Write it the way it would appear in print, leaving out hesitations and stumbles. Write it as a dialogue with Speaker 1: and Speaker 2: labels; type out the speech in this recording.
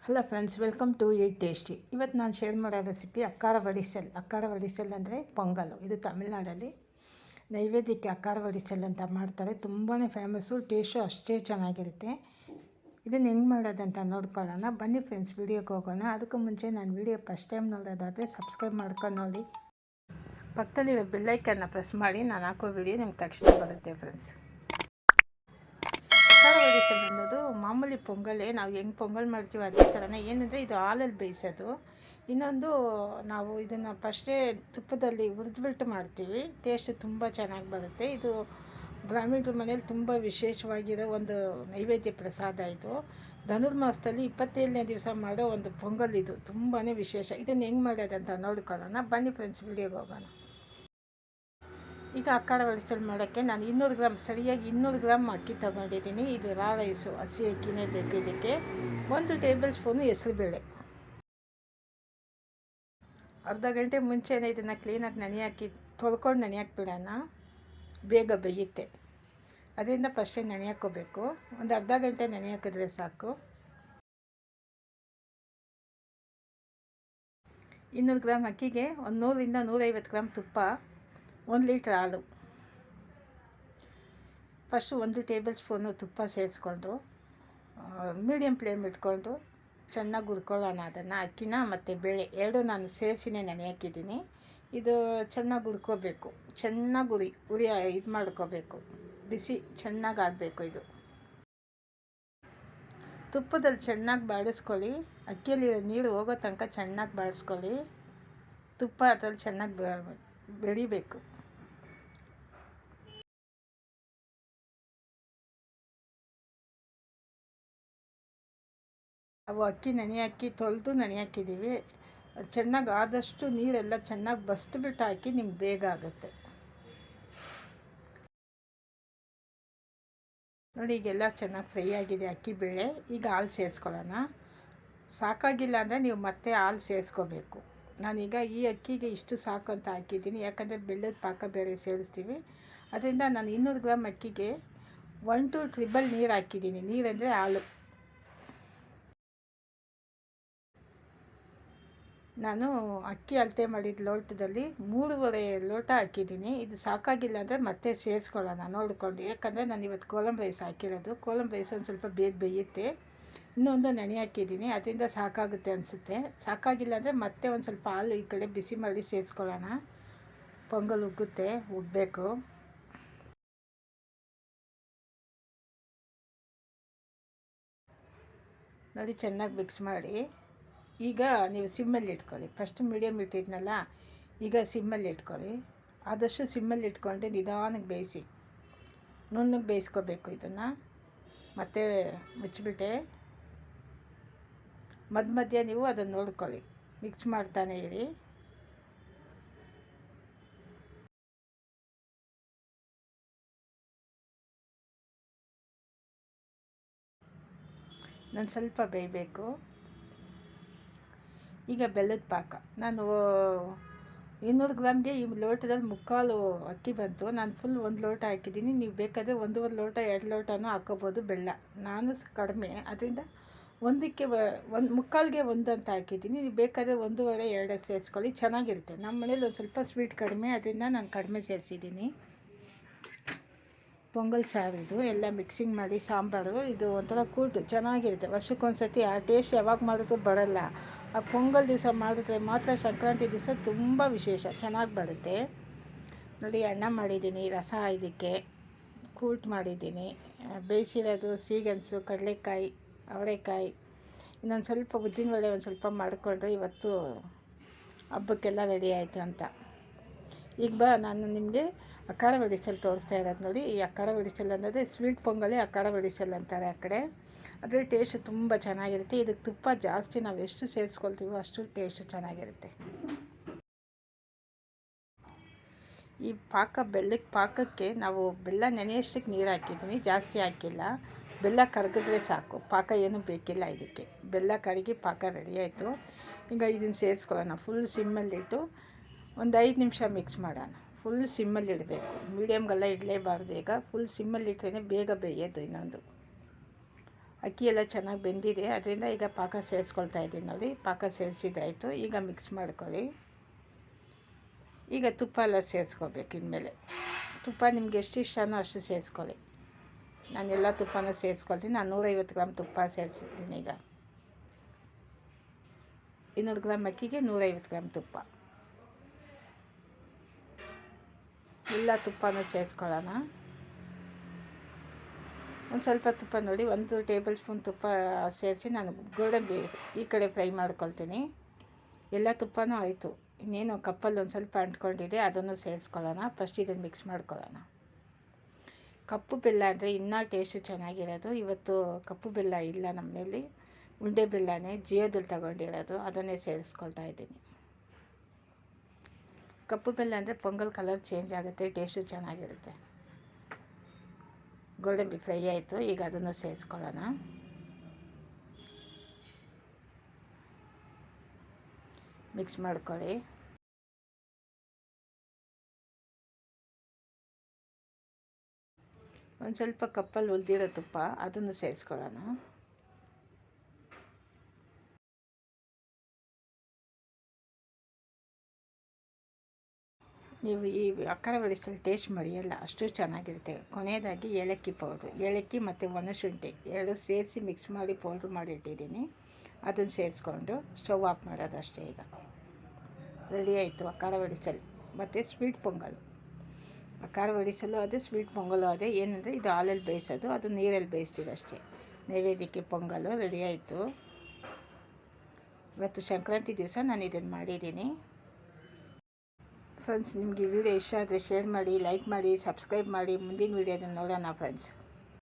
Speaker 1: Hello friends, welcome to eat tasty. ಇವತ್ತು ನಾನು share ಮಾಡೋ ರೆಸಿಪಿ ಅಕ್ಕಾರ ವಡಿಸಲ್. ಅಕ್ಕಾರ ವಡಿಸಲ್ ಅಂದರೆ ಪೊಂಗಲು. ಇದು ತಮಿಳ್ನಾಡಲ್ಲಿ ನೈವೇದ್ಯಕ್ಕೆ ಅಕ್ಕಾರ ವಡಿಸಲ್ ಅಂತ ಮಾಡ್ತಾರೆ. ತುಂಬಾ ಫೇಮಸ್ಸು, ಟೇಸ್ಟು ಅಷ್ಟೇ ಚೆನ್ನಾಗಿರುತ್ತೆ. ಇದನ್ನು ಹೆಂಗೆ ಮಾಡೋದಂತ ನೋಡ್ಕೊಳ್ಳೋಣ ಬನ್ನಿ ಫ್ರೆಂಡ್ಸ್. ವೀಡಿಯೋಗೆ ಹೋಗೋಣ. ಅದಕ್ಕೂ ಮುಂಚೆ ನಾನು ವೀಡಿಯೋ ಫಸ್ಟ್ ಟೈಮ್ ನೋಡೋದಾದರೆ ಸಬ್ಸ್ಕ್ರೈಬ್ ಮಾಡ್ಕೊಂಡು ನೋಡಿ. ಪಕ್ಕದಲ್ಲಿರೋ ಬೆಲ್ಲೈಕನ್ನ ಪ್ರೆಸ್ ಮಾಡಿ ನಾನು ಹಾಕೋ ವೀಡಿಯೋ ನಿಮ್ಗೆ ತಕ್ಷಣ ಬರುತ್ತೆ ಫ್ರೆಂಡ್ಸ್. ಅಕ್ಕಾರ ವಡಿಸಲ್ ಅನ್ನೋದು ಮಾಮೂಲಿ ಪೊಂಗಲೇ. ನಾವು ಹೆಂಗೆ ಪೊಂಗಲ್ ಮಾಡ್ತೀವಿ ಅದೇ ಥರನೇ. ಏನಂದರೆ ಇದು ಹಾಲಲ್ಲಿ ಬೇಯಿಸೋದು. ಇನ್ನೊಂದು ನಾವು ಇದನ್ನು ಫಸ್ಟೇ ತುಪ್ಪದಲ್ಲಿ ಹುರಿದ್ಬಿಟ್ಟು ಮಾಡ್ತೀವಿ. ಟೇಸ್ಟ್ ತುಂಬ ಚೆನ್ನಾಗಿ ಬರುತ್ತೆ. ಇದು ಬ್ರಾಹ್ಮಣರ ಮನೇಲಿ ತುಂಬ ವಿಶೇಷವಾಗಿರೋ ಒಂದು ನೈವೇದ್ಯ ಪ್ರಸಾದ. ಇದು ಧನುರ್ಮಾಸದಲ್ಲಿ 27ನೇ ದಿವಸ ಮಾಡೋ ಒಂದು ಪೊಂಗಲ್. ಇದು ತುಂಬಾ ವಿಶೇಷ. ಇದನ್ನು ಹೆಂಗೆ ಮಾಡೋದಂತ ನೋಡ್ಕೊಳ್ಳೋಣ ಬನ್ನಿ ಫ್ರೆಂಡ್ಸ್. ವೀಡಿಯೋಗೆ ಹೋಗೋಣ. ಈಗ ಅಕ್ಕಾರ ವಡಿಸಲ್ ಮಾಡೋಕ್ಕೆ ನಾನು 200 ಗ್ರಾಮ್, ಸರಿಯಾಗಿ 200 ಗ್ರಾಮ್ ಅಕ್ಕಿ ತೊಗೊಂಡಿದ್ದೀನಿ. ಇದು ರಾ ರೈಸು, ಹಸಿ ಅಕ್ಕಿನೇ ಬೇಕು ಇದಕ್ಕೆ. 1 ಟೇಬಲ್ ಸ್ಪೂನು ಹೆಸರುಬೇಳೆ. ಅರ್ಧ ಗಂಟೆ ಮುಂಚೆನೇ ಇದನ್ನು ಕ್ಲೀನಾಗಿ ನೆನೆಯಾಕಿ ತೊಳ್ಕೊಂಡು ನೆನೆಯಾಕ್ಬಿಡೋಣ. ಬೇಗ ಬೇಯುತ್ತೆ. ಅದರಿಂದ ಫಸ್ಟೇ ನೆನೆಯಾಕೋಬೇಕು. ಒಂದು ಅರ್ಧ ಗಂಟೆ ನೆನೆಯಾಕಿದ್ರೆ ಸಾಕು. 200 ಗ್ರಾಮ್ ಅಕ್ಕಿಗೆ ಒಂದು 100ರಿಂದ 150 ಗ್ರಾಮ್ ತುಪ್ಪ, 1 ಲೀಟ್ರ್ ಹಾಲು. ಫಸ್ಟು 1 ಟೇಬಲ್ ಸ್ಪೂನು ತುಪ್ಪ ಸೇರಿಸ್ಕೊಂಡು ಮೀಡಿಯಮ್ ಫ್ಲೇಮ್ ಇಟ್ಕೊಂಡು ಚೆನ್ನಾಗಿ ಹುರ್ಕೊಳ್ಳೋಣ. ಅದನ್ನು ಅಕ್ಕಿನ ಮತ್ತು ಬೇಳೆ ಎರಡು ನಾನು ಸೇರಿಸಿನೇ ನೆನೆಯಾಕಿದ್ದೀನಿ. ಇದು ಚೆನ್ನಾಗಿ ಹುರ್ಕೋಬೇಕು. ಚೆನ್ನಾಗಿ ಉರಿ ಇದು ಮಾಡ್ಕೋಬೇಕು. ಬಿಸಿ ಚೆನ್ನಾಗಿ ಆಗಬೇಕು. ಇದು ತುಪ್ಪದಲ್ಲಿ ಚೆನ್ನಾಗಿ ಬಾಡಿಸ್ಕೊಳ್ಳಿ. ಅಕ್ಕಿಯಲ್ಲಿರೋ ನೀರು ಹೋಗೋ ತನಕ ಚೆನ್ನಾಗಿ ಬಾಡಿಸ್ಕೊಳ್ಳಿ. ತುಪ್ಪ ಅದರಲ್ಲಿ ಚೆನ್ನಾಗಿ ಬೆಳಿಬೇಕು. ಅವು ಅಕ್ಕಿ ನೆನೆಯಾಕಿ ತೊಳೆದು ನೆನೆಯಾಕಿದ್ದೀವಿ. ಚೆನ್ನಾಗಿ ಆದಷ್ಟು ನೀರೆಲ್ಲ ಚೆನ್ನಾಗಿ ಬಸ್ದುಬಿಟ್ಟು ಹಾಕಿ ನಿಮ್ಗೆ ಬೇಗ ಆಗುತ್ತೆ ನೋಡಿ. ಈಗೆಲ್ಲ ಚೆನ್ನಾಗಿ ಫ್ರೈ ಆಗಿದೆ ಅಕ್ಕಿ ಬೇಳೆ. ಈಗ ಹಾಲು ಸೇರಿಸ್ಕೊಳ್ಳೋಣ. ಸಾಕಾಗಿಲ್ಲ ಅಂದರೆ ನೀವು ಮತ್ತೆ ಹಾಲು ಸೇರಿಸ್ಕೋಬೇಕು. ನಾನೀಗ ಈ ಅಕ್ಕಿಗೆ ಇಷ್ಟು ಸಾಕು ಅಂತ ಹಾಕಿದ್ದೀನಿ. ಯಾಕಂದರೆ ಬೆಲ್ಲದ ಪಾಕ ಬೇರೆ ಸೇರಿಸ್ತೀವಿ. ಅದರಿಂದ ನಾನು 200 ಗ್ರಾಮ್ ಅಕ್ಕಿಗೆ 1 to 3 ನೀರು ಹಾಕಿದ್ದೀನಿ. ನೀರಂದರೆ ಹಾಲು. ನಾನು ಅಕ್ಕಿ ಅಳತೆ ಮಾಡಿದ ಲೋಟದಲ್ಲಿ 3.5 ಲೋಟ ಹಾಕಿದ್ದೀನಿ. ಇದು ಸಾಕಾಗಿಲ್ಲ ಅಂದರೆ ಮತ್ತೆ ಸೇರಿಸ್ಕೊಳ್ಳೋಣ ನೋಡಿಕೊಂಡು. ಯಾಕಂದರೆ ನಾನು ಇವತ್ತು ಕೋಲಮ್ ರೈಸ್ ಹಾಕಿರೋದು. ಕೋಲಮ್ ರೈಸ್ ಒಂದು ಸ್ವಲ್ಪ ಬೇಗ ಬೇಯುತ್ತೆ. ಇನ್ನೊಂದು ನೆನೆ ಹಾಕಿದ್ದೀನಿ. ಅದರಿಂದ ಸಾಕಾಗುತ್ತೆ ಅನಿಸುತ್ತೆ. ಸಾಕಾಗಿಲ್ಲ ಅಂದರೆ ಮತ್ತೆ ಒಂದು ಸ್ವಲ್ಪ ಹಾಲು ಈ ಕಡೆ ಬಿಸಿ ಮಾಡಿ ಸೇರಿಸ್ಕೊಳ್ಳೋಣ. ಪೊಂಗಲ್ ಉಗ್ಗುತ್ತೆ, ಉಗ್ಬೇಕು ನೋಡಿ. ಚೆನ್ನಾಗಿ ಮಿಕ್ಸ್ ಮಾಡಿ ಈಗ ನೀವು ಸಿಮ್ಮಲ್ಲಿ ಇಟ್ಕೊಳ್ಳಿ. ಫಸ್ಟ್ ಮೀಡಿಯಮ್ ಇಟ್ಟಿದ್ನಲ್ಲ, ಈಗ ಸಿಮ್ಮಲ್ಲಿ ಇಟ್ಕೊಳ್ಳಿ. ಆದಷ್ಟು ಸಿಮ್ಮಲ್ಲಿ ಇಟ್ಕೊಂಡ್ರೆ ನಿಧಾನಕ್ಕೆ ಬೇಯಿಸಿ, ನುಣ್ಣಗೆ ಬೇಯಿಸ್ಕೋಬೇಕು. ಇದನ್ನು ಮತ್ತೆ ಮುಚ್ಚಿಬಿಟ್ಟೆ ಮಧ್ಯ ನೀವು ಅದನ್ನು ನೋಡ್ಕೊಳ್ಳಿ, ಮಿಕ್ಸ್ ಮಾಡ್ತಾನೆ ಇರಿ. ನಾನು ಸ್ವಲ್ಪ ಬೇಯಬೇಕು. ಈಗ ಬೆಲ್ಲದ ಪಾಕ. ನಾನು 200 ಗ್ರಾಮ್ಗೆ ಈ ಲೋಟದಲ್ಲಿ 3/4 ಅಕ್ಕಿ ಬಂತು. ನಾನು ಫುಲ್ 1 ಲೋಟ ಹಾಕಿದ್ದೀನಿ. ನೀವು ಬೇಕಾದರೆ 1.5 ಲೋಟ 2 ಲೋಟನೂ ಹಾಕ್ಕೋಬೋದು ಬೆಲ್ಲ. ನಾನು ಕಡಿಮೆ, ಅದರಿಂದ 3/4ಗೆ 1 ಅಂತ ಹಾಕಿದ್ದೀನಿ. ನೀವು ಬೇಕಾದರೆ 1.5 2 ಸೇರಿಸ್ಕೊಳ್ಳಿ, ಚೆನ್ನಾಗಿರುತ್ತೆ. ನಮ್ಮ ಮನೇಲಿ ಒಂದು ಸ್ವಲ್ಪ ಸ್ವೀಟ್ ಕಡಿಮೆ, ಅದರಿಂದ ನಾನು ಕಡಿಮೆ ಸೇರಿಸಿದ್ದೀನಿ. ಪೊಂಗಲ್ ಸಾರು ಇದು ಎಲ್ಲ ಮಿಕ್ಸಿಂಗ್ ಮಾಡಿ ಸಾಂಬಾರು. ಇದು ಒಂಥರ ಕೂಟು ಚೆನ್ನಾಗಿರುತ್ತೆ. ವರ್ಷಕ್ಕೊಂದು ಸತಿ ಆ ಟೇಸ್ಟ್ ಯಾವಾಗ ಮಾಡಿದ್ರು ಬರೋಲ್ಲ. ಆ ಪೊಂಗಲ್ ದಿವಸ ಮಾಡಿದ್ರೆ ಮಾತ್ರ, ಸಂಕ್ರಾಂತಿ ದಿವಸ ತುಂಬ ವಿಶೇಷ, ಚೆನ್ನಾಗಿ ಬರುತ್ತೆ ನೋಡಿ. ಅನ್ನ ಮಾಡಿದ್ದೀನಿ, ರಸ ಇದಕ್ಕೆ ಕೂಟ್ ಮಾಡಿದ್ದೀನಿ, ಬೇಯಿಸಿರೋದು ಸೀಗನ್ಸು, ಕಡಲೆಕಾಯಿ, ಅವರೆಕಾಯಿ, ಇನ್ನೊಂದು ಸ್ವಲ್ಪ ಉದ್ದಿನಬೇಳೆ ಒಂದು ಸ್ವಲ್ಪ ಮಾಡಿಕೊಂಡ್ರೆ ಇವತ್ತು ಹಬ್ಬಕ್ಕೆಲ್ಲ ರೆಡಿ ಆಯಿತು ಅಂತ. ಈಗ ನಾನು ನಿಮಗೆ ಅಕ್ಕಾರ ವಡಿಸಲ್ ತೋರಿಸ್ತಾ ಇರೋದು ನೋಡಿ. ಈ ಅಕ್ಕಾರ ವಡಿಸಲ್ ಅನ್ನೋದೇ ಸ್ವೀಟ್ ಪೊಂಗಲೇ ಅಕ್ಕಾರ ವಡಿಸಲ್ ಅಂತಾರೆ ಆ ಕಡೆ. ಅದರ ಟೇಸ್ಟ್ ತುಂಬ ಚೆನ್ನಾಗಿರುತ್ತೆ. ಇದಕ್ಕೆ ತುಪ್ಪ ಜಾಸ್ತಿ ನಾವು ಎಷ್ಟು ಸೇರಿಸ್ಕೊಳ್ತೀವೋ ಅಷ್ಟು ಟೇಸ್ಟ್ ಚೆನ್ನಾಗಿರುತ್ತೆ. ಈ ಬೆಲ್ಲಕ್ಕೆ ಪಾಕಕ್ಕೆ ನಾವು ಬೆಲ್ಲ ನೆನೆಯಷ್ಟಕ್ಕೆ ನೀರು ಹಾಕಿದ್ದೀನಿ, ಜಾಸ್ತಿ ಹಾಕಿಲ್ಲ. ಬೆಲ್ಲ ಕರಗಿದ್ರೆ ಸಾಕು, ಪಾಕ ಏನೂ ಬೇಕಿಲ್ಲ ಇದಕ್ಕೆ. ಬೆಲ್ಲ ಕರಗಿ ಪಾಕ ರೆಡಿ ಆಯಿತು. ಈಗ ಇದನ್ನು ಸೇರಿಸ್ಕೊಳ್ಳೋಣ. ಫುಲ್ ಸಿಮ್ಮಲ್ಲಿಟ್ಟು ಒಂದು 5 ನಿಮಿಷ ಮಿಕ್ಸ್ ಮಾಡೋಣ. ಫುಲ್ ಸಿಮ್ಮಲ್ಲಿ ಇಡಬೇಕು, ಮೀಡಿಯಮ್ಗೆಲ್ಲ ಇಡಲೇಬಾರ್ದು. ಈಗ ಫುಲ್ ಸಿಮ್ಮಲ್ಲಿ ಇಟ್ಟರೆ ಬೇಗ ಬೇಯೋದು. ಇನ್ನೊಂದು ಅಕ್ಕಿ ಎಲ್ಲ ಚೆನ್ನಾಗಿ ಬೆಂದಿದೆ, ಅದರಿಂದ ಈಗ ಪಾಕ ಸೇರಿಸ್ಕೊಳ್ತಾ ಇದ್ದೀನಿ ನೋಡಿ. ಪಾಕ ಸೇರಿಸಿದ್ದಾಯಿತು. ಈಗ ಮಿಕ್ಸ್ ಮಾಡ್ಕೊಳ್ಳಿ. ಈಗ ತುಪ್ಪ ಎಲ್ಲ ಸೇರಿಸ್ಕೋಬೇಕು. ಇನ್ಮೇಲೆ ತುಪ್ಪ ನಿಮ್ಗೆ ಎಷ್ಟು ಇಷ್ಟನೋ ಅಷ್ಟು ಸೇರಿಸ್ಕೊಳ್ಳಿ. ನಾನೆಲ್ಲ ತುಪ್ಪನೂ ಸೇರಿಸ್ಕೊಳ್ತೀನಿ. ನಾನು 150 ಗ್ರಾಮ್ ತುಪ್ಪ ಸೇರಿಸಿದ್ದೀನಿ. ಈಗ 200 ಗ್ರಾಮ್ ಅಕ್ಕಿಗೆ 150 ಗ್ರಾಮ್ ತುಪ್ಪ. ಎಲ್ಲ ತುಪ್ಪನೂ ಸೇರಿಸ್ಕೊಳ್ಳೋಣ. ಒಂದು ಸ್ವಲ್ಪ ತುಪ್ಪ ನೋಡಿ, 1 ಟೇಬಲ್ ಸ್ಪೂನ್ ತುಪ್ಪ ಸೇರಿಸಿ ನಾನು ಗೋಡಂಬಿ ಈ ಕಡೆ ಫ್ರೈ ಮಾಡ್ಕೊಳ್ತೀನಿ. ಎಲ್ಲ ತುಪ್ಪನೂ ಆಯಿತು. ಇನ್ನೇನು ಕಪ್ಪಲ್ಲಿ ಒಂದು ಸ್ವಲ್ಪ ಅಂಟ್ಕೊಂಡಿದೆ, ಅದನ್ನು ಸೇರಿಸ್ಕೊಳ್ಳೋಣ. ಫಸ್ಟ್ ಇದನ್ನು ಮಿಕ್ಸ್ ಮಾಡ್ಕೊಳ್ಳೋಣ. ಕಪ್ಪು ಬೆಲ್ಲ ಅಂದರೆ ಇನ್ನೂ ಟೇಸ್ಟು ಚೆನ್ನಾಗಿರೋದು. ಇವತ್ತು ಕಪ್ಪು ಬೆಲ್ಲ ಇಲ್ಲ ನಮ್ಮನೇಲಿ, ಉಂಡೆ ಬೆಲ್ಲನೇ ಜಿಯೋದಲ್ಲಿ ತಗೊಂಡಿರೋದು, ಅದನ್ನೇ ಸೇರಿಸ್ಕೊಳ್ತಾ ಇದ್ದೀನಿ. ಕಪ್ಪು ಬೆಲ್ಲ ಅಂದರೆ ಪೊಂಗಲ್ ಕಲರ್ ಚೇಂಜ್ ಆಗುತ್ತೆ, ಟೇಸ್ಟು ಚೆನ್ನಾಗಿರುತ್ತೆ. ಗೋಡಂಬಿ ಫ್ರೈ ಆಯಿತು. ಈಗ ಅದನ್ನು ಸೇರಿಸ್ಕೊಳ್ಳೋಣ. ಮಿಕ್ಸ್ ಮಾಡ್ಕೊಳ್ಳಿ. ಒಂದು ಸ್ವಲ್ಪ ಕಪ್ಪಲ್ಲಿ ಉಳಿದಿರೋ ತುಪ್ಪ ಅದನ್ನು ಸೇರಿಸ್ಕೊಳ್ಳೋಣ. ನೀವು ಈ ಅಕ್ಕರ ಬಡಿಸಲು ಟೇಸ್ಟ್ ಮರೆಯಲ್ಲ, ಅಷ್ಟು ಚೆನ್ನಾಗಿರುತ್ತೆ. ಕೊನೆಯದಾಗಿ ಏಲಕ್ಕಿ ಪೌಡ್ರು, ಏಲಕ್ಕಿ ಮತ್ತು ಒಣಶುಂಠಿ 2 ಸೇರಿಸಿ ಮಿಕ್ಸ್ ಮಾಡಿ ಪೌಡ್ರ್ ಮಾಡಿ ಇಟ್ಟಿದ್ದೀನಿ. ಅದನ್ನು ಸೇರಿಸ್ಕೊಂಡು ಸ್ಟವ್ ಆಫ್ ಮಾಡೋದು ಅಷ್ಟೇ. ಈಗ ರೆಡಿ ಆಯಿತು ಅಕ್ಕಾರ ಬಡಿಸಲು ಮತ್ತು ಸ್ವೀಟ್ ಪೊಂಗಲ್. ಅಕ್ಕಾರ ಬಡಿಸಲು ಅದೇ, ಸ್ವೀಟ್ ಪೊಂಗಲು ಅದೇ. ಏನಂದರೆ ಇದು ಹಾಲಲ್ಲಿ ಬೇಯಿಸೋದು, ಅದು ನೀರಲ್ಲಿ ಬೇಯಿಸ್ತೀವಿ ಅಷ್ಟೇ. ನೈವೇದ್ಯಕ್ಕೆ ಪೊಂಗಲು ರೆಡಿ ಆಯಿತು. ಇವತ್ತು ಸಂಕ್ರಾಂತಿ ದಿವಸ ನಾನು ಇದನ್ನು ಮಾಡಿದ್ದೀನಿ. ಫ್ರೆಂಡ್ಸ್, ನಿಮಗೆ ಈ ವಿಡಿಯೋ ಇಷ್ಟ ಆದರೆ ಶೇರ್ ಮಾಡಿ, ಲೈಕ್ ಮಾಡಿ, ಸಬ್ಸ್ಕ್ರೈಬ್ ಮಾಡಿ. ಮುಂದಿನ ವೀಡಿಯೋದಲ್ಲಿ ನೋಡೋಣ ಫ್ರೆಂಡ್ಸ್.